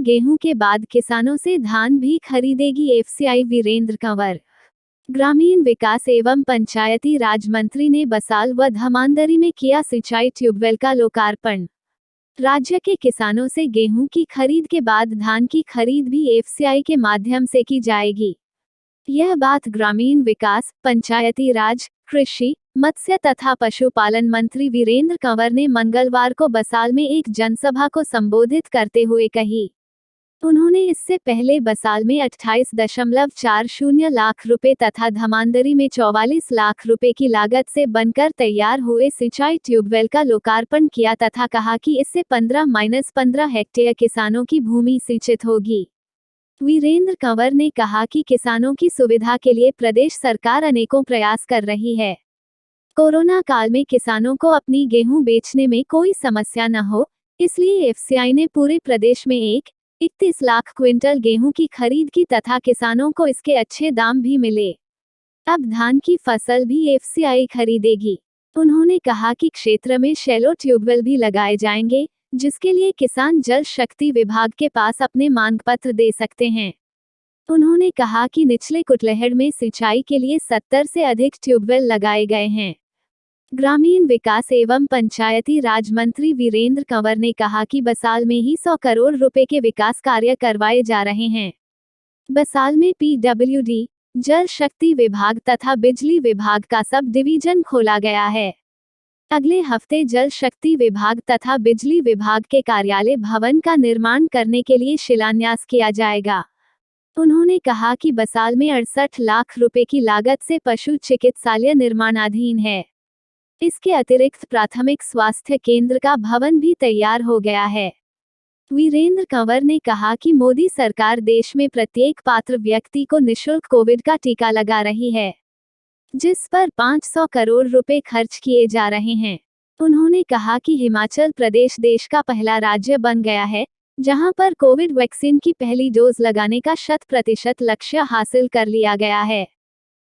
गेहूं के बाद किसानों से धान भी खरीदेगी एफसीआई। वीरेंद्र कंवर। ग्रामीण विकास एवं पंचायती राज मंत्री ने बसाल व धमांदरी में किया सिंचाई ट्यूबवेल का लोकार्पण। राज्य के किसानों से गेहूं की खरीद के बाद धान की खरीद भी एफसीआई के माध्यम से की जाएगी। यह बात ग्रामीण विकास, पंचायती राज, कृषि, मत्स्य तथा पशुपालन मंत्री वीरेंद्र कंवर ने मंगलवार को बसाल में एक जनसभा को संबोधित करते हुए कही। उन्होंने इससे पहले बसाल में 28.40 लाख रुपए तथा धमांदरी में 44 लाख रुपए की लागत से बनकर तैयार हुए सिंचाई ट्यूबवेल का लोकार्पण किया तथा कहा कि इससे 15-15 हेक्टेयर किसानों की भूमि सिंचित होगी। वीरेंद्र कंवर ने कहा कि किसानों की सुविधा के लिए प्रदेश सरकार अनेकों प्रयास कर रही है। कोरोना काल में किसानों को अपनी गेहूं बेचने में कोई समस्या न हो, इसलिए एफसीआई ने पूरे प्रदेश में 31 लाख क्विंटल गेहूं की खरीद की तथा किसानों को इसके अच्छे दाम भी मिले। अब धान की फसल भी एफसीआई खरीदेगी। उन्होंने कहा कि क्षेत्र में शैलो ट्यूबवेल भी लगाए जाएंगे, जिसके लिए किसान जल शक्ति विभाग के पास अपने मांग पत्र दे सकते हैं। उन्होंने कहा कि निचले कुटलहड़ में सिंचाई के लिए 70 से अधिक ट्यूबवेल लगाए गए हैं। ग्रामीण विकास एवं पंचायती राज मंत्री वीरेंद्र कंवर ने कहा कि बसाल में ही 100 करोड़ रुपए के विकास कार्य करवाए जा रहे हैं। बसाल में पीडब्ल्यूडी, जल शक्ति विभाग तथा बिजली विभाग का सब डिवीजन खोला गया है। अगले हफ्ते जल शक्ति विभाग तथा बिजली विभाग के कार्यालय भवन का निर्माण करने के लिए शिलान्यास किया जाएगा। उन्होंने कहा कि बसाल में 68 लाख रुपए की लागत से पशु चिकित्सालय निर्माणाधीन है। इसके अतिरिक्त प्राथमिक स्वास्थ्य केंद्र का भवन भी तैयार हो गया है। वीरेंद्र कंवर ने कहा कि मोदी सरकार देश में प्रत्येक पात्र व्यक्ति को निःशुल्क कोविड का टीका लगा रही है, जिस पर 500 करोड़ रुपए खर्च किए जा रहे हैं। उन्होंने कहा कि हिमाचल प्रदेश देश का पहला राज्य बन गया है, जहां पर कोविड वैक्सीन की पहली डोज लगाने का 100% लक्ष्य हासिल कर लिया गया है।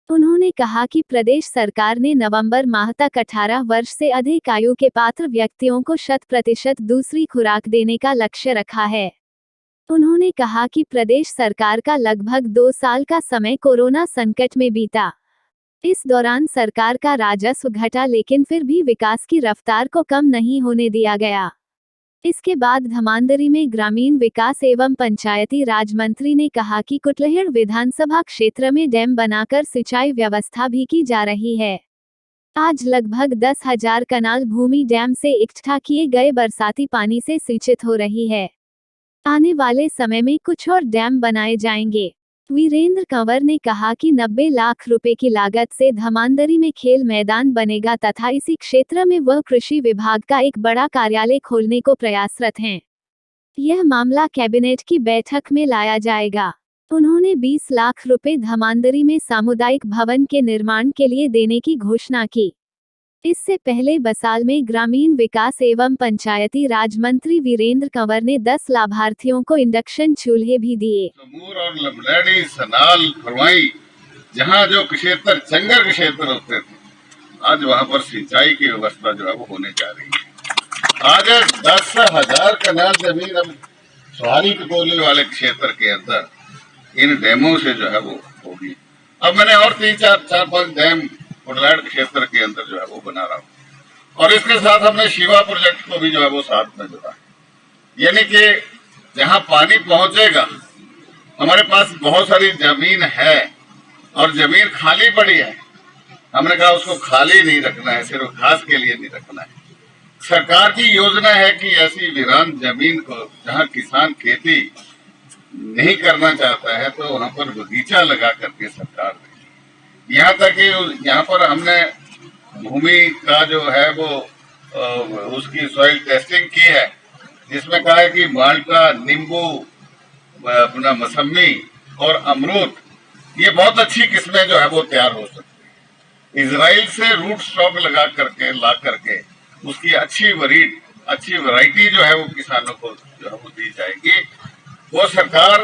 उन्होंने कहा कि प्रदेश सरकार ने नवंबर माह तक 18 वर्ष से अधिक आयु के पात्र व्यक्तियों को 100% दूसरी खुराक देने का लक्ष्य रखा है। उन्होंने कहा कि प्रदेश सरकार का लगभग 2 साल का समय कोरोना संकट में बीता। इस दौरान सरकार का राजस्व घटा, लेकिन फिर भी विकास की रफ्तार को कम नहीं होने दिया गया। इसके बाद धमांदरी में ग्रामीण विकास एवं पंचायती राज मंत्री ने कहा कि कुटलहड़ विधानसभा क्षेत्र में डैम बनाकर सिंचाई व्यवस्था भी की जा रही है। आज लगभग 10,000 कनाल भूमि डैम से इकट्ठा किए गए बरसाती पानी से सिंचित हो रही है। आने वाले समय में कुछ और डैम बनाए जाएंगे। वीरेंद्र कंवर ने कहा कि 90 लाख रुपए की लागत से धमांदरी में खेल मैदान बनेगा तथा इसी क्षेत्र में वह कृषि विभाग का एक बड़ा कार्यालय खोलने को प्रयासरत हैं। यह मामला कैबिनेट की बैठक में लाया जाएगा। उन्होंने 20 लाख रुपए धमांदरी में सामुदायिक भवन के निर्माण के लिए देने की घोषणा की। इससे पहले बसाल में ग्रामीण विकास एवं पंचायती राज मंत्री वीरेंद्र कंवर ने 10 लाभार्थियों को इंडक्शन चूल्हे भी दिए। समूर और लमलैनी, सनाल, फरवाई, जहाँ जो क्षेत्र जंगल क्षेत्र होते थे, आज वहाँ पर सिंचाई की व्यवस्था जो है वो होने जा रही है। आज 10,000 कनाल जमीन अब सवारी टोली वाले क्षेत्र के अंदर इन डैमों से जो है वो होगी। अब मैंने और 3-4-5 डैम कुटलहड़ क्षेत्र के अंदर जो है वो बना रहा हूँ, और इसके साथ हमने शिवा प्रोजेक्ट को भी जो है वो साथ में जोड़ा है। यानी कि जहाँ पानी पहुंचेगा, हमारे पास बहुत सारी जमीन है और जमीन खाली पड़ी है, हमने कहा उसको खाली नहीं रखना है, सिर्फ घास के लिए नहीं रखना है। सरकार की योजना है कि ऐसी वीरान जमीन को जहाँ किसान खेती नहीं करना चाहता है तो वहां पर बगीचा लगा करके सरकार ने, यहाँ तक कि यहाँ पर हमने भूमि का जो है वो उसकी सॉइल टेस्टिंग की है, जिसमें कहा है कि माल्टा, नींबू, अपना मौसमी और अमरूद, ये बहुत अच्छी किस्में जो है वो तैयार हो सकती है। इजराइल से रूट स्टॉक लगा करके ला करके उसकी अच्छी वैरायटी जो है वो किसानों को जो है वो दी जाएगी। वो सरकार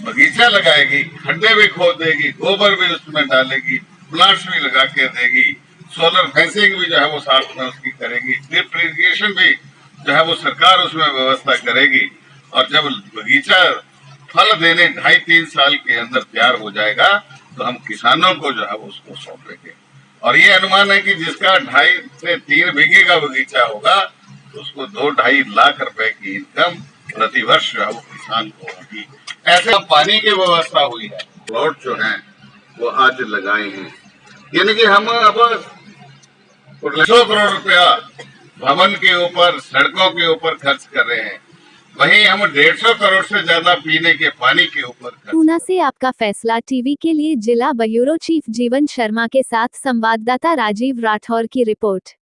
बगीचा लगाएगी, खड्डे भी खोद देगी, गोबर भी उसमें डालेगी, प्लांट्स भी लगा के देगी, सोलर फेंसिंग भी जो है वो साथ में उसकी करेगी, ड्रिप इरिगेशन भी जो है वो सरकार उसमें व्यवस्था करेगी। और जब बगीचा फल देने 2.5-3 साल के अंदर तैयार हो जाएगा तो हम किसानों को जो है उसको सौंपेंगे। और ये अनुमान है कि जिसका 2.5 से 3 बीघे का बगीचा होगा तो उसको 2-2.5 लाख रुपए की इनकम प्रति वर्ष जो है वो किसान को होगी। ऐसे पानी की व्यवस्था हुई है, प्लॉट जो है वो आज लगाए हैं, यानी कि हम अब लाखों करोड़ रुपया भवन के ऊपर, सड़कों के ऊपर खर्च कर रहे हैं, वहीं हम 150 करोड़ से ज्यादा पीने के पानी के ऊपर खर्च। ऊना से आपका फैसला टीवी के लिए जिला ब्यूरो चीफ जीवन शर्मा के साथ संवाददाता राजीव राठौर की रिपोर्ट।